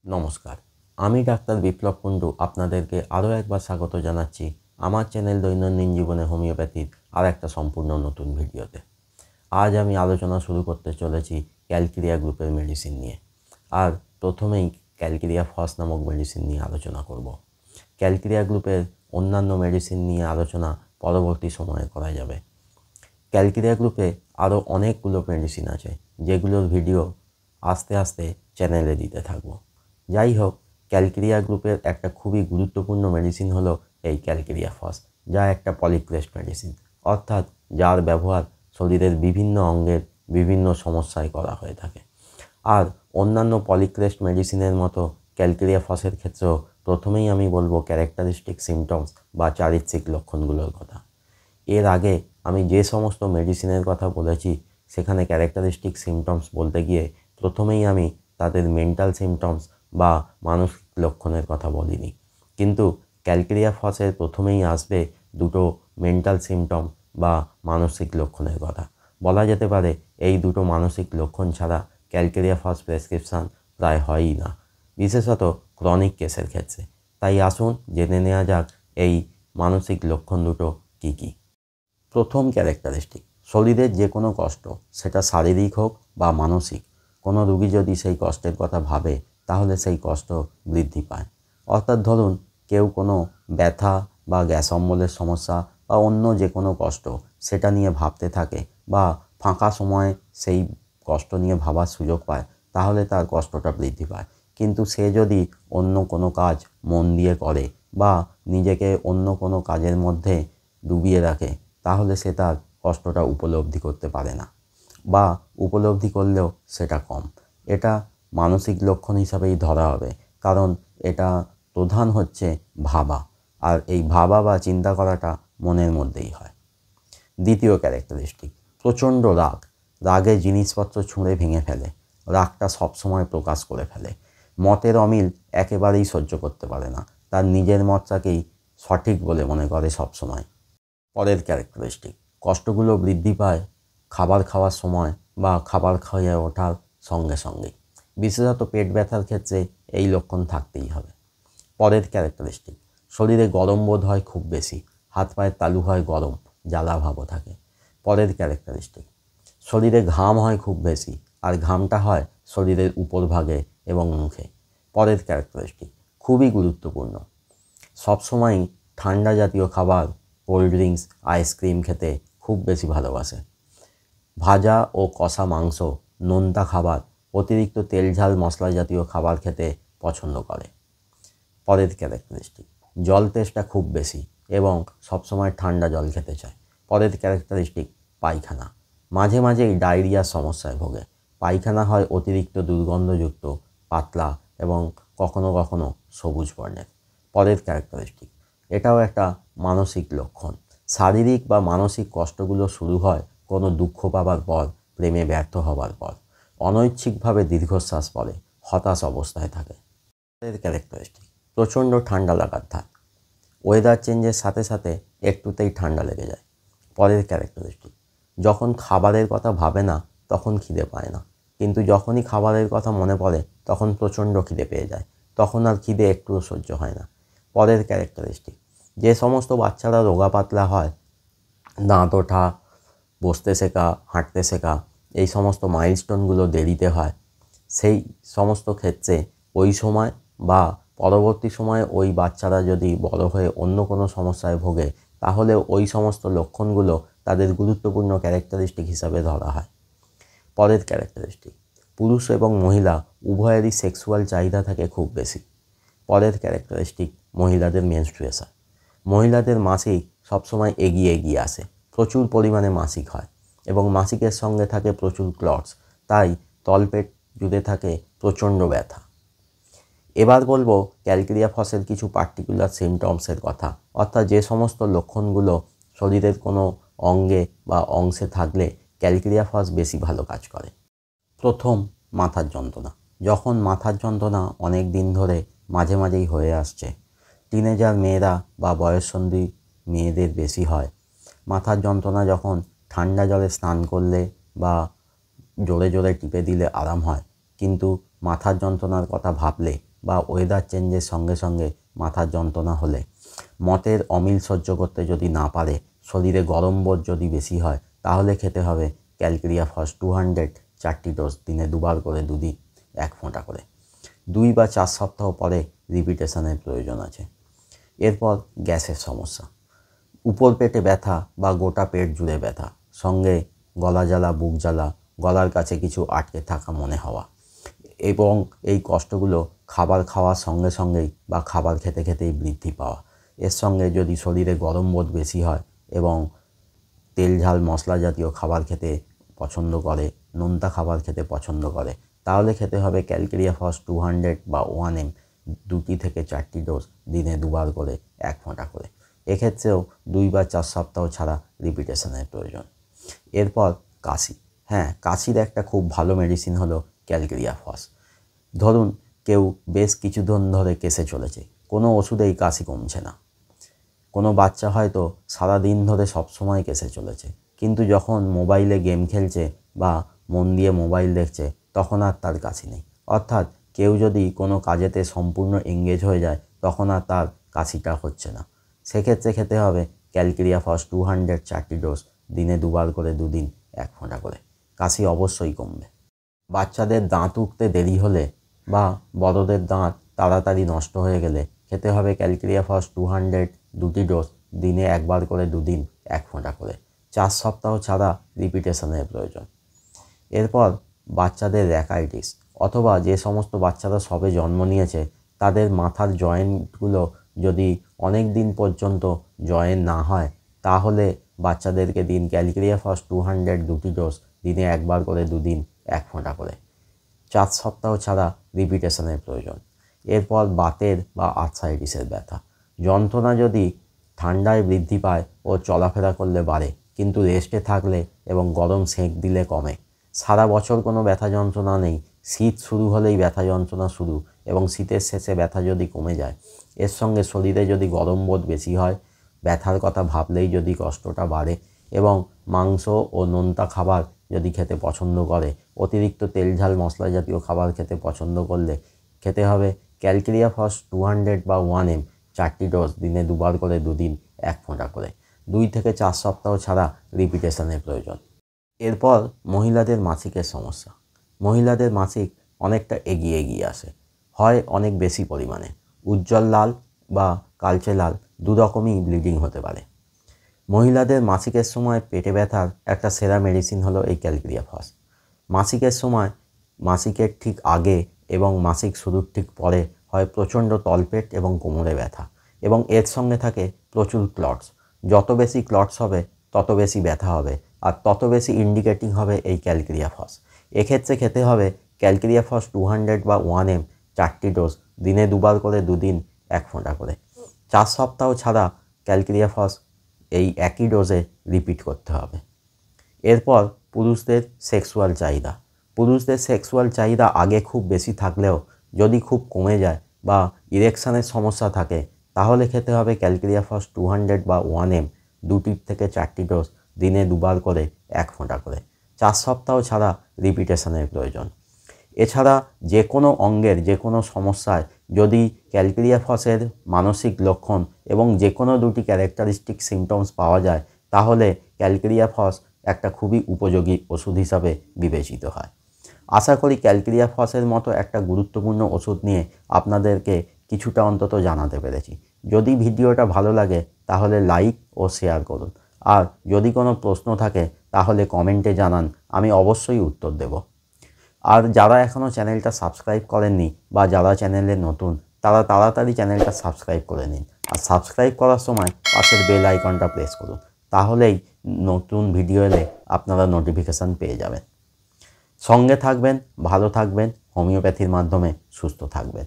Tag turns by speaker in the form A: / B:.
A: নমস্কার, আমি ডাক্তার বিপ্লব কুণ্ডু আপনাদেরকে আরও একবার স্বাগত জানাচ্ছি আমার চ্যানেল দৈনন্দিন জীবনে হোমিওপ্যাথির আর একটা সম্পূর্ণ নতুন ভিডিওতে। আজ আমি আলোচনা শুরু করতে চলেছি ক্যালকেরিয়া গ্রুপের মেডিসিন নিয়ে। আর প্রথমেই ক্যালকেরিয়া ফস নামক মেডিসিন নিয়ে আলোচনা করব। ক্যালকেরিয়া গ্রুপের অন্যান্য মেডিসিন নিয়ে আলোচনা পরবর্তী সময়ে করা যাবে। ক্যালকেরিয়া গ্রুপে আরও অনেকগুলো মেডিসিন আছে, যেগুলোর ভিডিও আস্তে আস্তে চ্যানেলে দিতে থাকবো। যাই হোক, ক্যালকেরিয়া গ্রুপের একটা খুবই গুরুত্বপূর্ণ মেডিসিন হলো এই ক্যালকেরিয়া ফস, যা একটা পলিক্রেস্ট মেডিসিন, অর্থাৎ যার ব্যবহার শরীরের বিভিন্ন অঙ্গের বিভিন্ন সমস্যায় করা হয়ে থাকে। আর অন্যান্য পলিক্রেস্ট মেডিসিনের মতো ক্যালকেরিয়া ফসের ক্ষেত্রেও প্রথমেই আমি বলবো ক্যারেক্টারিস্টিক সিমটমস বা চারিত্রিক লক্ষণগুলোর কথা। এর আগে আমি যে সমস্ত মেডিসিনের কথা বলেছি সেখানে ক্যারেক্টারিস্টিক সিমটমস বলতে গিয়ে প্রথমেই আমি তাদের মেন্টাল সিমটমস বা মানসিক লক্ষণের কথা বলিনি, কিন্তু ক্যালকেরিয়া ফসের প্রথমেই আসবে দুটো মেন্টাল সিমটম বা মানসিক লক্ষণের কথা। বলা যেতে পারে এই দুটো মানসিক লক্ষণ ছাড়া ক্যালকেরিয়া ফস প্রেসক্রিপশান প্রায় হয়ই না, বিশেষত ক্রনিক কেসের ক্ষেত্রে। তাই আসুন জেনে নেওয়া যাক এই মানসিক লক্ষণ দুটো কী কী। প্রথম ক্যারেক্টারিস্টিক, শরীরের যে কোনো কষ্ট, সেটা শারীরিক হোক বা মানসিক, কোনো রুগী যদি সেই কষ্টের কথা ভাবে তাহলে সেই কষ্ট বৃদ্ধি পায়। অর্থাৎ ধরুন কেউ কোনো ব্যথা বা গ্যাস অম্বলের সমস্যা বা অন্য যে কোনো কষ্ট সেটা নিয়ে ভাবতে থাকে বা ফাঁকা সময়ে সেই কষ্ট নিয়ে ভাবার সুযোগ পায়, তাহলে তার কষ্টটা বৃদ্ধি পায়। কিন্তু সে যদি অন্য কোনো কাজ মন দিয়ে করে বা নিজেকে অন্য কোনো কাজের মধ্যে ডুবিয়ে রাখে, তাহলে সে তার কষ্টটা উপলব্ধি করতে পারে না, বা উপলব্ধি করলেও সেটা কম। এটা মানসিক লক্ষণ হিসাবেই ধরা হবে, কারণ এটা প্রধান হচ্ছে ভাবা, আর এই ভাবা বা চিন্তা করাটা মনের মধ্যেই হয়। দ্বিতীয় ক্যারেক্টারিস্টিক, প্রচণ্ড রাগ, রাগে জিনিসপত্র ছুঁড়ে ভেঙে ফেলে, রাগটা সবসময় প্রকাশ করে ফেলে, মতের অমিল একেবারেই সহ্য করতে পারে না, তার নিজের মতটাকেই সঠিক বলে মনে করে সবসময়। পরের ক্যারেক্টারিস্টিক, কষ্টগুলো বৃদ্ধি পায় খাবার খাওয়ার সময় বা খাবার খাইয়ে ওঠার সঙ্গে সঙ্গেই, বিশেষত পেট ব্যথার ক্ষেত্রে এই লক্ষণ থাকতেই হবে। পরের ক্যারেক্টারিস্টিক, শরীরে গরম বোধ হয় খুব বেশি, হাত পায়ের তালু হয় গরম, জ্বালা ভাবও থাকে। পরের ক্যারেক্টারিস্টিক, শরীরে ঘাম হয় খুব বেশি, আর ঘামটা হয় শরীরের উপরভাগে এবং মুখে। পরের ক্যারেক্টারিস্টিক খুবই গুরুত্বপূর্ণ, সবসময়ই ঠান্ডা জাতীয় খাবার, কোল্ড ড্রিঙ্কস, আইসক্রিম খেতে খুব বেশি ভালোবাসে। ভাজা ও কষা মাংস, নোনতা খাবার, অতিরিক্ত তেল ঝাল মশলা জাতীয় খাবার খেতে পছন্দ করে। পরের ক্যারেক্টারিস্টিক, জল তেষ্টা খুব বেশি এবং সবসময় ঠান্ডা জল খেতে চায়। পরের ক্যারেক্টারিস্টিক, পায়খানা, মাঝে মাঝেই ডায়রিয়ার সমস্যায় ভোগে, পায়খানা হয় অতিরিক্ত দুর্গন্ধযুক্ত, পাতলা এবং কখনো কখনো সবুজ বর্ণের। পরের ক্যারেক্টারিস্টিক, এটাও একটা মানসিক লক্ষণ, শারীরিক বা মানসিক কষ্টগুলো শুরু হয় কোনো দুঃখ পাবার পর, প্রেমে ব্যর্থ হবার পর, অনৈচ্ছিকভাবে দীর্ঘশ্বাস পড়ে, হতাশ অবস্থায় থাকে। পরের ক্যারেক্টারিস্টিক, প্রচণ্ড ঠান্ডা লাগার ধাত, ওয়েদার চেঞ্জের সাথে সাথে একটুতেই ঠান্ডা লেগে যায়। পরের ক্যারেক্টারিস্টিক, যখন খাবারের কথা ভাবে না তখন খিদে পায় না, কিন্তু যখনই খাবারের কথা মনে পড়ে তখন প্রচণ্ড খিদে পেয়ে যায়, তখন আর খিদে একটুও সহ্য হয় না। পরের ক্যারেক্টারিস্টিক, যে সমস্ত বাচ্চারা রোগা পাতলা হয়, দাঁত ওঠা, বসতে শেখা, হাঁটতে শেখা, এই সমস্ত মাইলস্টোনগুলো দেরিতে হয়, সেই সমস্ত ক্ষেত্রে ওই সময় বা পরবর্তী সময়ে ওই বাচ্চারা যদি বড় হয়ে অন্য কোনো সমস্যায় ভোগে, তাহলে ওই সমস্ত লক্ষণগুলো তাদের গুরুত্বপূর্ণ ক্যারেক্টারিস্টিক হিসাবে ধরা হয়। পরের ক্যারেক্টারিস্টিক, পুরুষ এবং মহিলা উভয়েরই সেক্সুয়াল চাহিদা থাকে খুব বেশি। পরের ক্যারেক্টারিস্টিক, মহিলাদের মেনস্ট্রুয়েশন, মহিলাদের মাসিক সবসময় এগিয়ে এগিয়ে আসে, প্রচুর পরিমাণে মাসিক হয় এবং মাসিকের সঙ্গে থাকে প্রচুর ক্লটস, তাই তলপেট জুড়ে থাকে প্রচণ্ড ব্যথা। এবার বলবো ক্যালকেরিয়া ফসের কিছু পার্টিকুলার সিমটমসের কথা, অর্থাৎ যে সমস্ত লক্ষণগুলো শরীরের কোনো অঙ্গে বা অংশে থাকলে ক্যালকেরিয়া ফস বেশি ভালো কাজ করে। প্রথম, মাথার যন্ত্রণা। যখন মাথার যন্ত্রণা অনেক দিন ধরে মাঝে মাঝেই হয়ে আসছে, টিনেজার মেয়েরা বা বয়ঃসন্ধি মেয়েদের বেশি হয়। মাথার যন্ত্রণা যখন ঠান্ডা জলে স্নান করলে বা জোরে জোরে টিপে দিলে আরাম হয়, কিন্তু মাথার যন্ত্রণার কথা ভাবলে বা ওয়েদার চেঞ্জের সঙ্গে সঙ্গে মাথার যন্ত্রণা হলে, মতের অমিল সহ্য করতে যদি না পারে, শরীরে গরম বোধ যদি বেশি হয়, তাহলে খেতে হবে ক্যালকেরিয়া ফস 200 4টি ডোজ, দিনে 2বার করে 2 দিন 1 ফোঁটা করে। 2 বা 4 সপ্তাহ পরে রিপিটেশনের প্রয়োজন আছে। এরপর গ্যাসের সমস্যা, উপর পেটে ব্যথা বা গোটা পেট জুড়ে ব্যথা, সঙ্গে গলা জ্বালা, বুক জ্বালা, গলার কাছে কিছু আটকে থাকা মনে হওয়া, এবং এই কষ্টগুলো খাবার খাওয়ার সঙ্গে সঙ্গেই বা খাবার খেতে খেতেই বৃদ্ধি পাওয়া। এর সঙ্গে যদি শরীরে গরম বোধ বেশি হয় এবং তেল ঝাল মশলা জাতীয় খাবার খেতে পছন্দ করে, নোনতা খাবার খেতে পছন্দ করে, তাহলে খেতে হবে ক্যালকেরিয়া ফস 200 বা 1 mg 2 থেকে 4টি ডোজ, দিনে 2বার করে 1 ফোঁটা করে। এক্ষেত্রেও 2 বা 4 সপ্তাহ ছাড়া রিপিটেশনের প্রয়োজন। এরপর কাশি। হ্যাঁ, কাশির একটা খুব ভালো মেডিসিন হলো ক্যালকেরিয়া ফস। ধরুন কেউ বেশ কিছুদিন ধরে কেসে চলেছে, কোনো ওষুধেই কাশি কমছে না। কোনো বাচ্চা হয়তো সারাদিন ধরে সবসময় কেসে চলেছে, কিন্তু যখন মোবাইলে গেম খেলছে বা মন দিয়ে মোবাইল দেখছে, তখন আর তার কাশি নেই। অর্থাৎ কেউ যদি কোনো কাজেতে সম্পূর্ণ এঙ্গেজ হয়ে যায়, তখন আর তার কাশিটা হচ্ছে না। সেক্ষেত্রে খেতে হবে ক্যালকেরিয়া ফস 200 4টি ডোজ, দিনে 2বার করে 2 দিন 1 ফোঁটা করে। কাশি অবশ্যই কমবে। বাচ্চাদের দাঁত উঠতে দেরি হলে বা বড়দের দাঁত তাড়াতাড়ি নষ্ট হয়ে গেলে খেতে হবে ক্যালকেরিয়া ফস 200 2টি ডোজ, দিনে 1বার করে 2 দিন 1 ফোঁটা করে। 4 সপ্তাহ ছাড়া রিপিটেশনের প্রয়োজন। এরপর বাচ্চাদের র্যাকাইটিস, অথবা যে সমস্ত বাচ্চারা সবে জন্ম নিয়েছে, তাদের মাথার জয়েন্টগুলো যদি অনেক দিন পর্যন্ত জয়েন না হয়, তাহলে বাচ্চাদেরকে দিন ক্যালকেরিয়া ফস 200 2টি ডোজ, দিনে 1বার করে 2 দিন 1 ফোঁটা করে। 4 সপ্তাহ ছাড়া রিপিটেশনের প্রয়োজন। এরপর বাতের বা আর্থ্রাইটিসের ব্যথা, যন্ত্রণা যদি ঠান্ডায় বৃদ্ধি পায় ও চলাফেরা করলে বাড়ে, কিন্তু রেস্টে থাকলে এবং গরম সেঁক দিলে কমে। সারা বছর কোনো ব্যথা যন্ত্রণা নেই, শীত শুরু হলেই ব্যথা যন্ত্রণা শুরু, এবং শীতের শেষে ব্যথা যদি কমে যায়, এর সঙ্গে শরীরে যদি গরম বোধ বেশি হয়, ব্যথার কথা ভাবলেই যদি কষ্টটা বাড়ে, এবং মাংস ও নোনতা খাবার যদি খেতে পছন্দ করে, অতিরিক্ত তেল ঝাল মশলা জাতীয় খাবার খেতে পছন্দ করলে খেতে হবে ক্যালকেরিয়া ফস 200 বা 1 mg 4টি ডোজ, দিনে 2বার করে 2 দিন 1 ফোঁটা করে। 2 থেকে 4 সপ্তাহ ছাড়া রিপিটেশনের প্রয়োজন। এরপর মহিলাদের মাসিকের সমস্যা। মহিলাদের মাসিক অনেকটা এগিয়ে আসে, হয় অনেক বেশি পরিমাণে, উজ্জ্বল লাল বা কালচে লাল, দুরকমই ব্লিডিং হতে পারে। মহিলাদের মাসিকের সময় পেটে ব্যথার একটা সেরা মেডিসিন হলো এই ক্যালকেরিয়া ফস। মাসিকের সময়, মাসিকের ঠিক আগে এবং মাসিক শুরুর ঠিক পরে হয় প্রচণ্ড তলপেট এবং কোমরে ব্যথা, এবং এর সঙ্গে থাকে প্রচুর ক্লটস। যত বেশি ক্লটস হবে তত বেশি ব্যথা হবে, আর তত বেশি ইন্ডিকেটিং হবে এই ক্যালকেরিয়া ফস। এক্ষেত্রে খেতে হবে ক্যালকেরিয়া ফস 200 বা 1 mg 4টি ডোজ, দিনে 2বার করে 2 দিন 1 ফোঁটা করে। 4 সপ্তাহ ছাড়া ক্যালকেরিয়া ফস এই একই ডোজে রিপিট করতে হবে। এরপর পুরুষদের সেক্সুয়াল চাহিদা। পুরুষদের সেক্সুয়াল চাহিদা আগে খুব বেশি থাকলেও যদি খুব কমে যায় বা ইরেকশনের সমস্যা থাকে, তাহলে খেতে হবে ক্যালকেরিয়া ফস 200 বা 1 mg 2 থেকে 4টি ডোজ, দিনে 2বার করে 1 ফোঁটা করে। 4 সপ্তাহ ছাড়া রিপিটেশনের প্রয়োজন। এছাড়া যে কোনো অঙ্গের যে কোনো সমস্যায় যদি ক্যালকেরিয়া ফসের মানসিক লক্ষণ এবং যে কোনো 2টি ক্যারেক্টারিস্টিক সিমটমস পাওয়া যায়, তাহলে ক্যালকেরিয়া ফস একটা খুবই উপযোগী ওষুধ হিসাবে বিবেচিত হয়। আশা করি ক্যালকেরিয়া ফসের মতো একটা গুরুত্বপূর্ণ ওষুধ নিয়ে আপনাদেরকে কিছুটা অন্তত জানাতে পেরেছি। যদি ভিডিওটা ভালো লাগে তাহলে লাইক ও শেয়ার করুন, আর যদি কোনো প্রশ্ন থাকে তাহলে কমেন্টে জানান, আমি অবশ্যই উত্তর দেব। আর যারা এখনও চ্যানেলটা সাবস্ক্রাইব করেননি বা যারা চ্যানেলে নতুন, তারা তাড়াতাড়ি চ্যানেলটা সাবস্ক্রাইব করে নিন, আর সাবস্ক্রাইব করার সময় পাশের বেল আইকনটা প্রেস করুন, তাহলেই নতুন ভিডিও এলে আপনারা নোটিফিকেশান পেয়ে যাবেন। সঙ্গে থাকবেন, ভালো থাকবেন, হোমিওপ্যাথির মাধ্যমে সুস্থ থাকবেন।